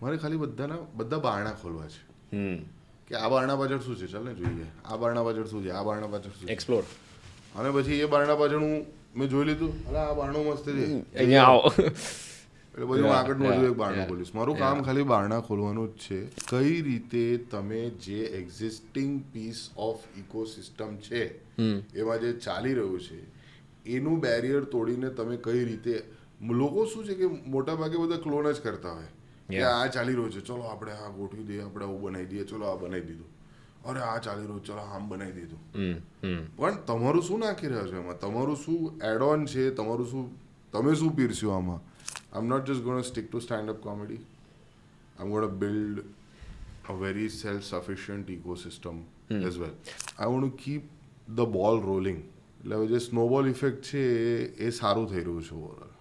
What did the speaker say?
મારે ખાલી બધા બારણા ખોલવા છે કે આ બારણા પાછળ શું છે, ચાલ ને જોઈએ, આ બારણા પાછળ શું છે, આ બારણા પાછળ શું છે, એક્સપ્લોર. અને પછી એ બારણા પાછળ મેં જોઈ લીધું, અરે આ બારણું મસ્ત છે, અહીંયા આવો. એટલે પછી હું આગળનું હજુ એક બારણું ખોલીશ. મારું કામ ખાલી બારણા ખોલવાનું જ છે. કઈ રીતે તમે જે એક્ઝિસ્ટિંગ પીસ ઓફ ઇકોસિસ્ટમ છે એમાં જે ચાલી રહ્યું છે એનું બેરિયર તોડીને તમે કઈ રીતે, લોકો શું છે કે મોટા ભાગે બધા ક્લોન જ કરતા હોય કે આ ચાલી રહ્યું છે, ચલો આપણે આ ગોઠવી દઈએ, આપણે આવું બનાવી દઈએ, ચલો આ બનાવી દીધું, અરે આ ચાલી રહ્યું, ચલો આમ બનાવી દીધું. પણ તમારું શું નાખી રહ્યા છો એમાં, તમારું શું એડ ઓન છે, તમારું શું, તમે શું પીરસ્યો આમાં. I'm not just going to stick to stand-up comedy. I'm going to build a very self-sufficient ecosystem as well. I want to keep the ball rolling. એટલે હવે જે સ્નોબોલ ઇફેક્ટ છે એ સારું થઈ રહ્યું છે ઓવરઓલ.